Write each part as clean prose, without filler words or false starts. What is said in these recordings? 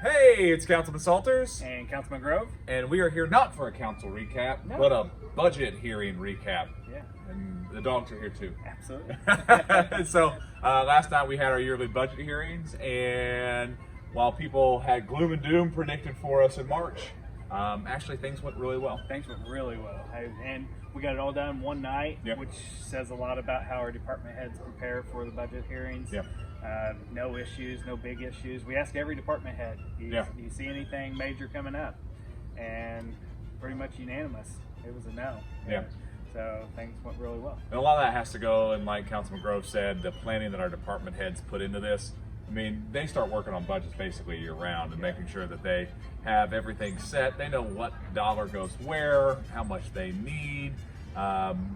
Hey, it's Councilman Salters, And Councilman Grove? and we are here not for a council recap, No. but a budget hearing recap. Yeah, And the dogs are here too. absolutely. So, last night we had our yearly budget hearings, and while people had gloom and doom predicted for us in March, actually things went really well. Things went really well. And we got it all done one night, Yep. which says a lot about how our department heads prepare for the budget hearings. Yep. No issues, no big issues. We asked every department head, do you see anything major coming up? And pretty much unanimous. It was a no. Yeah. So things went really well. And a lot of that has to go, and like Councilman Grove said, the planning that our department heads put into this. I mean, they start working on budgets basically year round and making sure that they have everything set. They know what dollar goes where, how much they need.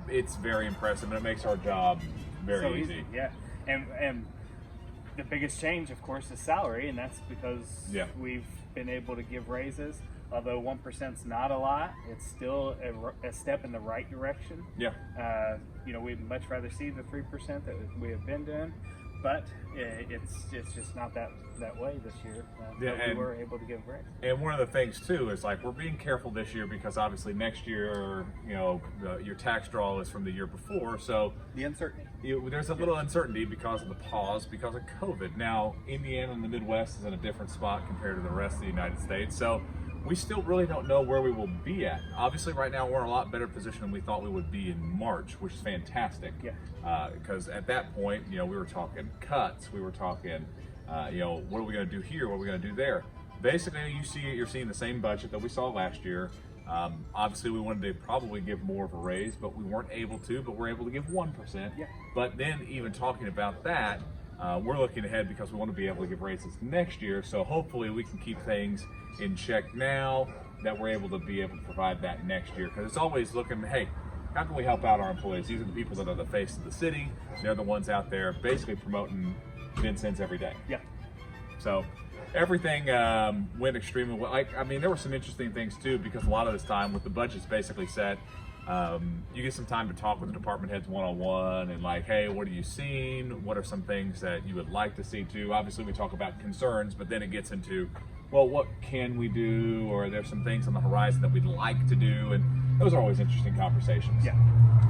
It's very impressive, and it makes our job very So easy. Yeah. And the biggest change, of course, is salary, and that's because we've been able to give raises. Although 1%'s not a lot, it's still a step in the right direction. Yeah. We'd much rather see the 3% that we have been doing, but it's just not that way this year. But we were able to give a raise. And one of the things too is like we're being careful this year because obviously next year, your tax draw is from the year before, so The uncertainty. there's a little uncertainty because of the pause because of COVID. Now, Indiana and the Midwest is in a different spot compared to the rest of the United States, so we still really don't know where we will be at. Obviously, right now we're in a lot better position than we thought we would be in March, which is fantastic. Yeah. Because at that point, we were talking cuts, we were talking, what are we going to do here? What are we going to do there? Basically, you're seeing the same budget that we saw last year. Obviously, we wanted to probably give more of a raise, but we weren't able to. But we're able to give 1%. Yeah. But then, even talking about that, we're looking ahead because we want to be able to give raises next year. So hopefully, we can keep things in check now that we're able to provide that next year. Because it's always looking, hey, how can we help out our employees? These are the people that are the face of the city. They're the ones out there basically promoting Vincennes every day. Yeah. So everything went extremely well. There were some interesting things too, because a lot of this time with the budgets basically set, you get some time to talk with the department heads one-on-one and like, hey, what are you seeing? What are some things that you would like to see too? Obviously we talk about concerns, but then it gets into, well, what can we do? Or there's some things on the horizon that we'd like to do. And those are always interesting conversations. Yeah.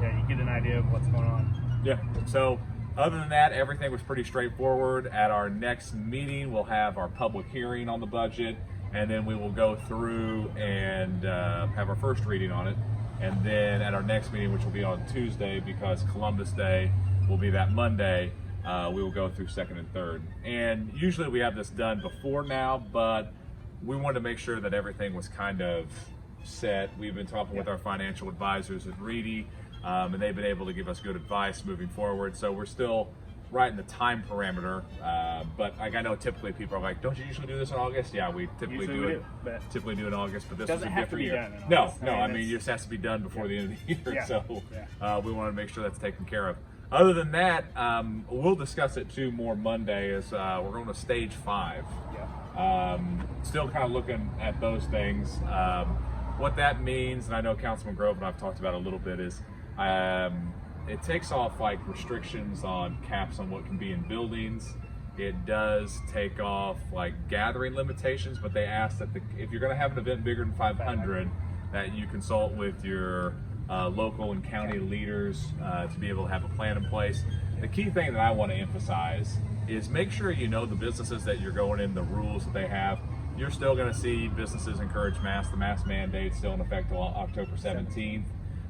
Yeah, you get an idea of what's going on. Yeah. So other than that, everything was pretty straightforward. At our next meeting, we'll have our public hearing on the budget, and then we will go through and have our first reading on it. And then at our next meeting, which will be on Tuesday because Columbus Day will be that Monday, we will go through second and third. And usually we have this done before now, but we wanted to make sure that everything was kind of set. We've been talking with our financial advisors at Reedy, and they've been able to give us good advice moving forward. So we're still right in the time parameter, but like I know typically people are like, don't you usually do this in August? Yeah, we typically do it in August, but this was a different year. No, it just has to be done before the end of the year. Yeah. So we want to make sure that's taken care of. Other than that, we'll discuss it too more Monday as we're going to stage 5. Yeah. Still kind of looking at those things. What that means, and I know Councilman Grove and I've talked about it a little bit, is it takes off like restrictions on caps on what can be in buildings. It does take off like gathering limitations, but they ask that if you're going to have an event bigger than 500, that you consult with your local and county leaders to be able to have a plan in place. The key thing that I want to emphasize is make sure you know the businesses that you're going in, the rules that they have. You're still going to see businesses encourage masks. The mask mandate is still in effect till October 17th.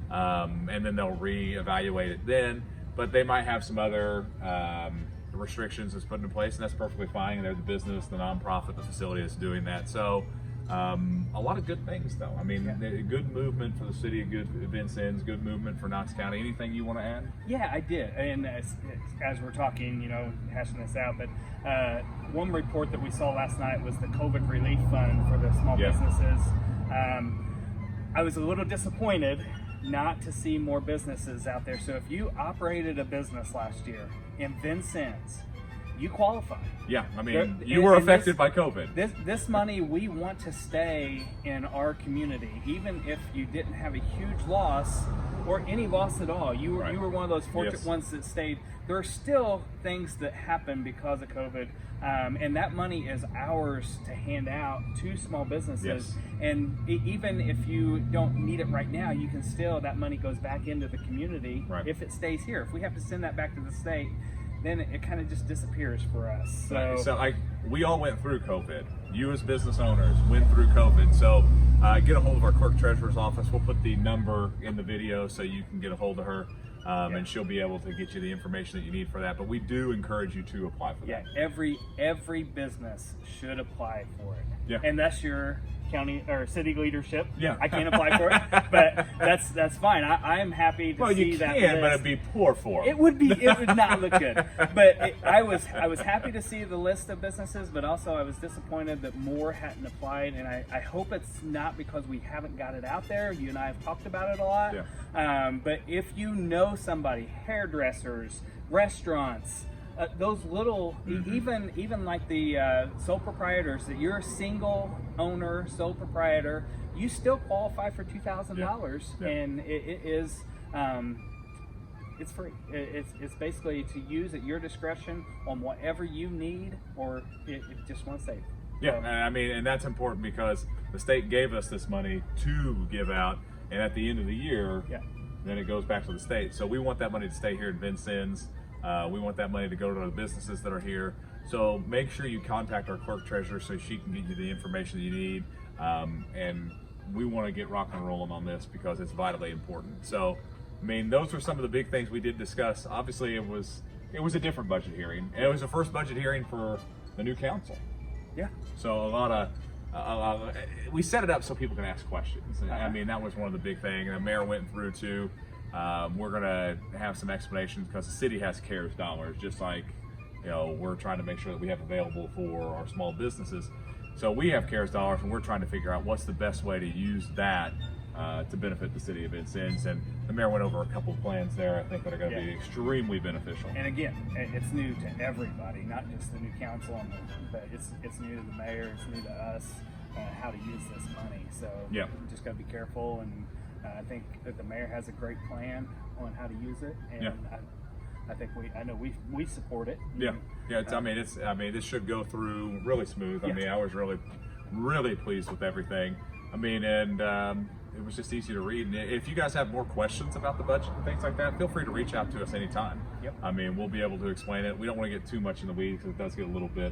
And then they'll reevaluate it then, but they might have some other restrictions that's put into place, and that's perfectly fine. They're the business, the nonprofit, the facility that's doing that. So a lot of good things though. Good movement for the city of Vincennes, good movement for Knox County. Anything you want to add? Yeah, I did. And as we're talking, hashing this out, but one report that we saw last night was the COVID relief fund for the small businesses. I was a little disappointed not to see more businesses out there. So if you operated a business last year in Vincennes, you qualify. Yeah, I mean, There- you were and affected by COVID. This money, we want to stay in our community, even if you didn't have a huge loss or any loss at all. You Right. were one of those fortunate Yes. ones that stayed. There are still things that happen because of COVID, and that money is ours to hand out to small businesses. Yes. And even if you don't need it right now, you can still, that money goes back into the community Right. if it stays here. If we have to send that back to the state, then it kind of just disappears for us. So we all went through COVID. You as business owners went through COVID. So get a hold of our clerk treasurer's office. We'll put the number in the video so you can get a hold of her, and she'll be able to get you the information that you need for that. But we do encourage you to apply for Yeah, that. every business should apply for it. Yeah. And that's your county or city leadership. Yeah. I can't apply for it, but that's fine. I am happy to Well, see you that can, but list. it'd be poor form. It would not look good. But I was happy to see the list of businesses, but also I was disappointed that more hadn't applied. And I hope it's not because we haven't got it out there. You and I have talked about it a lot. Yeah. But if you know somebody, hairdressers, restaurants, those little, even like the sole proprietors, that you're a single owner, sole proprietor, you still qualify for $2,000, Yeah. and it is. It's free. It's basically to use at your discretion on whatever you need, or if you just want to save. Yeah, I mean, and that's important because the state gave us this money to give out, and at the end of the year, Yeah. then it goes back to the state. So we want that money to stay here in Vincennes. We want that money to go to the businesses that are here. So make sure you contact our clerk treasurer so she can get you the information that you need. And we want to get rock and rolling on this because it's vitally important. So, I mean, those were some of the big things we did discuss. Obviously, it was a different budget hearing. And it was the first budget hearing for the new council. Yeah. So we set it up so people can ask questions. I mean, that was one of the big things. And the mayor went through too. We're gonna have some explanations because the city has CARES dollars, just like we're trying to make sure that we have available for our small businesses. So we have CARES dollars, and we're trying to figure out what's the best way to use that to benefit the city of Vincennes. And the mayor went over a couple of plans there. I think that are going to be extremely beneficial. And again, it's new to everybody, not just the new council, but it's new to the mayor, it's new to us, how to use this money. So Yeah. we just got to be careful, and I think that the mayor has a great plan on how to use it, and Yeah. I think I know we support it. Yeah. I mean, this should go through really smooth. I Yeah. mean, I was really pleased with everything. I mean, and it was just easy to read. And if you guys have more questions about the budget and things like that, feel free to reach out to us anytime. Yep. I mean, we'll be able to explain it. We don't want to get too much in the weeds because it does get a little bit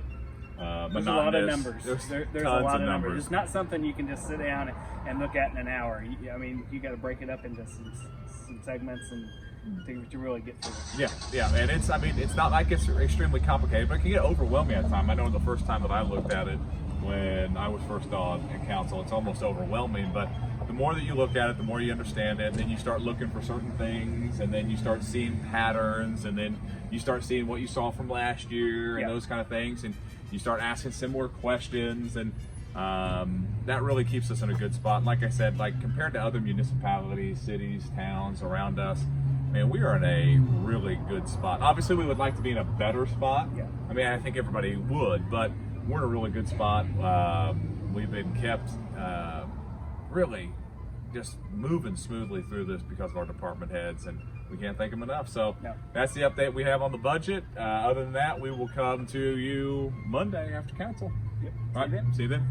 There's a lot of monotonous. numbers. There's There's a tons lot of of numbers. It's not something you can just sit down and look at in an hour. I mean, you got to break it up into some segments and to really get through it. Yeah, and it's not like it's extremely complicated, but it can get overwhelming at times. I know the first time that I looked at it when I was first on in council, it's almost overwhelming, but the more that you look at it, the more you understand it, and then you start looking for certain things, and then you start seeing patterns, and then you start seeing what you saw from last year and those kind of things, and you start asking similar questions, and that really keeps us in a good spot. And like I said, like compared to other municipalities, cities, towns around us, man, we are in a really good spot. Obviously, we would like to be in a better spot. Yeah. I mean, I think everybody would, but we're in a really good spot. We've been kept really just moving smoothly through this because of our department heads, and we can't thank them enough. So that's the update we have on the budget. Other than that, we will come to you Monday after council. Yep. All right, see you then.